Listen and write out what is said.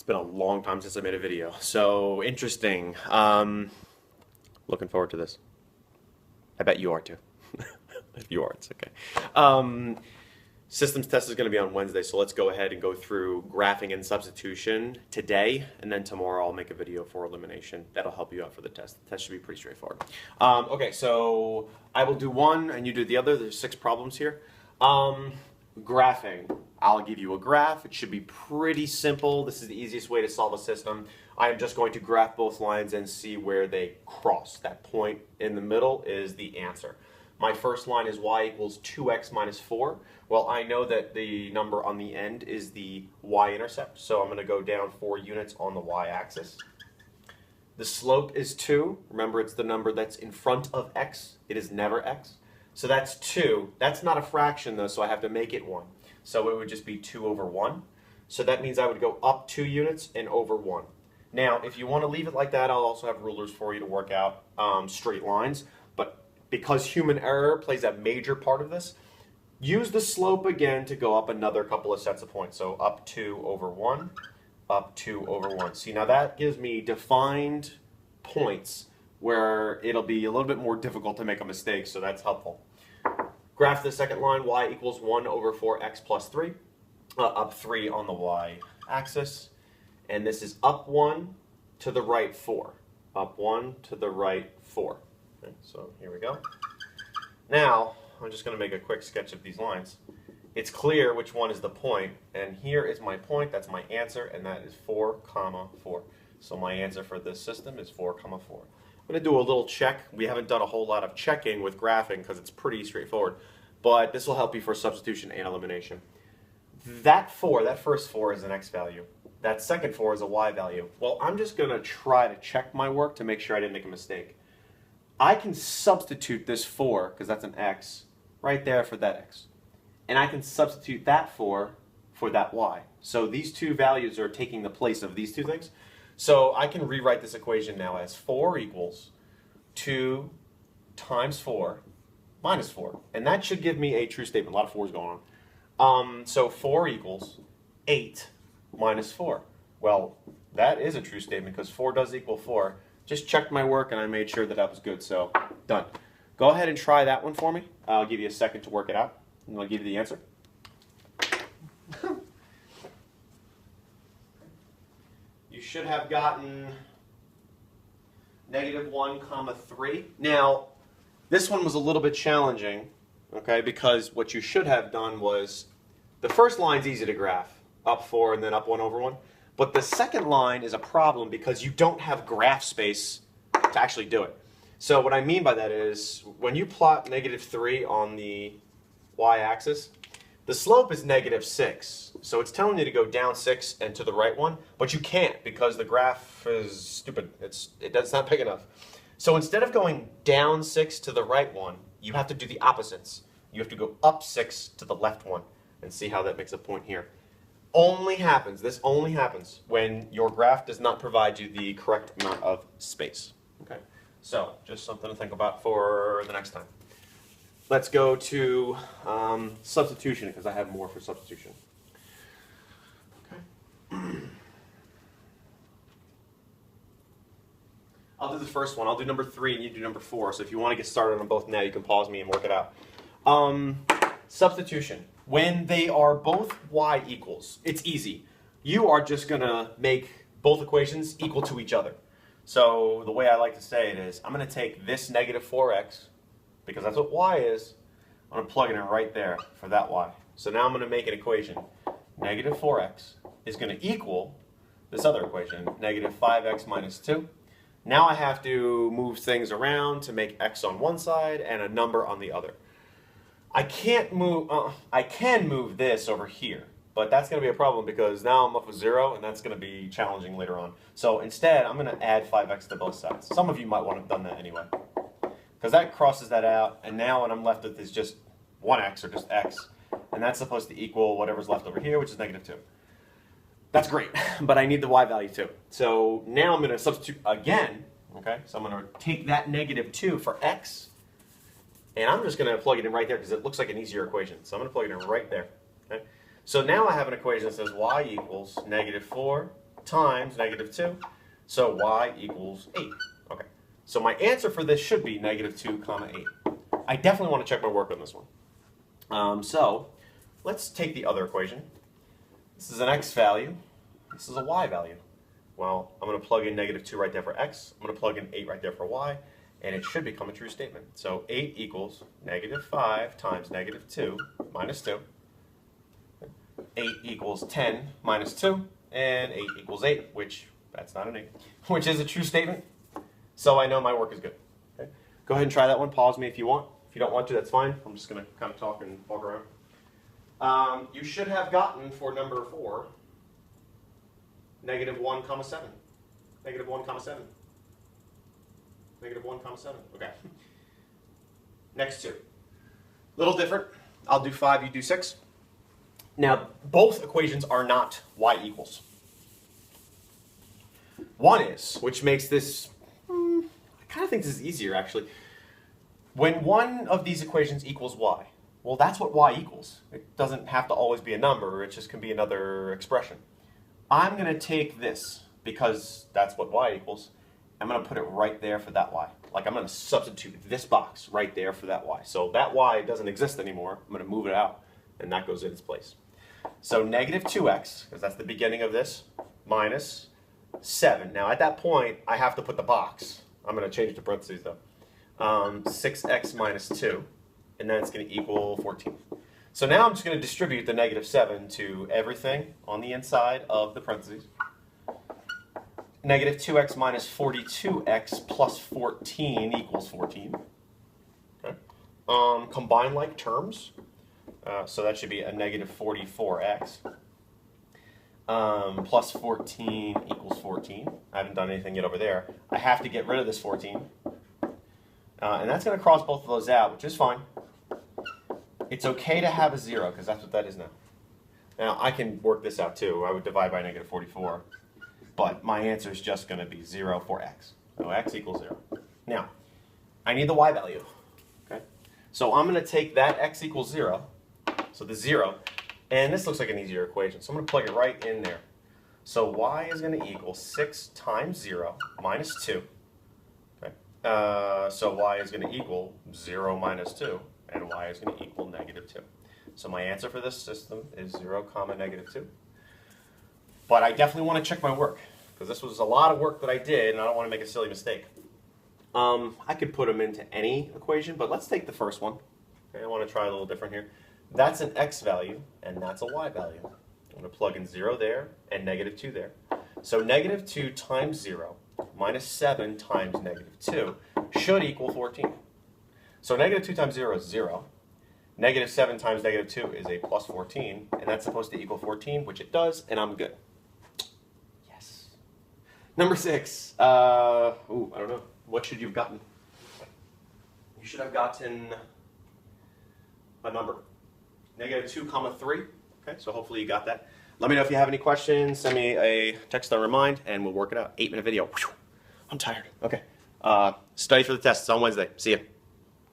been a long time since I made a video, so interesting. Looking forward to this. I bet you are too. If you are, it's okay. Systems test is going to be on Wednesday, so let's go ahead and go through graphing and substitution today, and then tomorrow I'll make a video for elimination. That'll help you out for the test. The test should be pretty straightforward. Okay, so I will do one and you do the other. There's 6 problems here. Graphing. I'll give you a graph. It should be pretty simple. This is the easiest way to solve a system. I am just going to graph both lines and see where they cross. That point in the middle is the answer. My first line is y equals 2x minus 4. Well, I know that the number on the end is the y-intercept, so I'm going to go down 4 units on the y-axis. The slope is 2. Remember, it's the number that's in front of x. It is never x. So that's 2. That's not a fraction, though, so I have to make it 1. So it would just be 2 over 1. So that means I would go up 2 units and over 1. Now, if you want to leave it like that, I'll also have rulers for you to work out straight lines. But because human error plays a major part of this, use the slope again to go up another couple of sets of points. So up 2 over 1, up 2 over 1. See, now that gives me defined points where it'll be a little bit more difficult to make a mistake, so that's helpful. Graph the second line, y equals 1 over 4x plus 3, up 3 on the y-axis. And this is up 1 to the right 4, up 1 to the right 4. Okay, so here we go. Now, I'm just going to make a quick sketch of these lines. It's clear which one is the point, and here is my point, that's my answer, and that is 4, comma 4. So my answer for this system is 4, comma 4. I'm going to do a little check. We haven't done a whole lot of checking with graphing because it's pretty straightforward, but this will help you for substitution and elimination. That first 4 is an x value. That second 4 is a y value. Well, I'm just going to try to check my work to make sure I didn't make a mistake. I can substitute this 4, because that's an x, right there for that x. And I can substitute that 4 for that y. So these two values are taking the place of these two things. So I can rewrite this equation now as 4 equals 2 times 4 minus 4. And that should give me a true statement. A lot of 4's going on. So 4 equals 8 minus 4. Well, that is a true statement because 4 does equal 4. Just checked my work and I made sure that that was good, so done. Go ahead and try that one for me. I'll give you a second to work it out, and I'll give you the answer. You should have gotten -1, comma 3. Now, this one was a little bit challenging, okay, because what you should have done was, the first line's easy to graph, up 4 and then up 1 over 1. But the second line is a problem because you don't have graph space to actually do it. So what I mean by that is, when you plot -3 on the y-axis, the slope is -6. So it's telling you to go down 6 and to the right 1, but you can't because the graph is stupid. It's not big enough. So instead of going down 6 to the right 1, you have to do the opposites. You have to go up 6 to the left 1 and see how that makes a point here. This only happens when your graph does not provide you the correct amount of space. Okay, so just something to think about for the next time. Let's go to substitution because I have more for substitution. Okay. I'll do the first one. I'll do number 3 and you do number 4. So if you want to get started on them both now, you can pause me and work it out. Substitution. When they are both y equals, it's easy. You are just going to make both equations equal to each other. So the way I like to say it is, I'm going to take this -4x, because that's what y is. I'm going to plug it in right there for that y. So now I'm going to make an equation. -4x is going to equal this other equation, -5x minus 2. Now I have to move things around to make x on one side and a number on the other. I can move this over here, but that's going to be a problem because now I'm up with 0, and that's going to be challenging later on. So instead, I'm going to add 5x to both sides. Some of you might want to have done that anyway, because that crosses that out, and now what I'm left with is just 1x, or just x, and that's supposed to equal whatever's left over here, which is -2. That's great, but I need the y value too. So now I'm going to substitute again, okay? So I'm going to take that -2 for x, and I'm just going to plug it in right there because it looks like an easier equation. So I'm going to plug it in right there. Okay? So now I have an equation that says y equals -4 times negative 2. So y equals 8. Okay. So my answer for this should be negative 2 comma 8. I definitely want to check my work on this one. So let's take the other equation. This is an x value. This is a y value. Well, I'm going to plug in negative 2 right there for x. I'm going to plug in 8 right there for y. And it should become a true statement. So 8 equals negative 5 times negative 2 minus 2. 8 equals 10 minus 2. And 8 equals 8, which, that's not an 8, which is a true statement. So I know my work is good. Okay? Go ahead and try that one. Pause me if you want. If you don't want to, that's fine. I'm just going to kind of talk and walk around. You should have gotten for number 4, negative 1 comma 7. Negative 1 comma 7. Negative 1 comma 7. Okay. Next two. Little different. I'll do 5, you do 6. Now, both equations are not y equals. One is, which makes this, I kind of think this is easier actually. When one of these equations equals y, well, that's what y equals. It doesn't have to always be a number, it just can be another expression. I'm going to take this, because that's what y equals, I'm going to put it right there for that y. Like I'm going to substitute this box right there for that y. So that y doesn't exist anymore. I'm going to move it out, and that goes in its place. So negative 2x, because that's the beginning of this, minus 7. Now at that point, I have to put the box. I'm going to change the parentheses though. 6x minus 2, and then it's going to equal 14. So now I'm just going to distribute the negative 7 to everything on the inside of the parentheses. Negative 2x minus 42x plus 14 equals 14. Okay. Combine like terms. So that should be a negative 44x. Plus 14 equals 14. I haven't done anything yet over there. I have to get rid of this 14. And that's going to cross both of those out, which is fine. It's okay to have a 0, because that's what that is now. Now, I can work this out too. I would divide by negative 44. But my answer is just going to be 0 for x. So x equals 0. Now, I need the y value. Okay? So I'm going to take that x equals 0, so the 0, and this looks like an easier equation. So I'm going to plug it right in there. So y is going to equal 6 times 0 minus 2. Okay? So y is going to equal 0 minus 2, and y is going to equal negative 2. So my answer for this system is 0 comma negative 2. But I definitely want to check my work, because this was a lot of work that I did, and I don't want to make a silly mistake. I could put them into any equation, but let's take the first one. Okay, I want to try a little different here. That's an x value, and that's a y value. I'm going to plug in 0 there, and negative 2 there. So negative 2 times 0 minus 7 times negative 2 should equal 14. So negative 2 times 0 is 0. Negative 7 times negative 2 is a plus 14, and that's supposed to equal 14, which it does, and I'm good. Number 6. I don't know. What should you have gotten? You should have gotten a number. Negative 2 comma 3. Okay, so hopefully you got that. Let me know if you have any questions. Send me a text on Remind, and we'll work it out. 8-minute video. I'm tired. Okay. Study for the test. It's on Wednesday. See ya.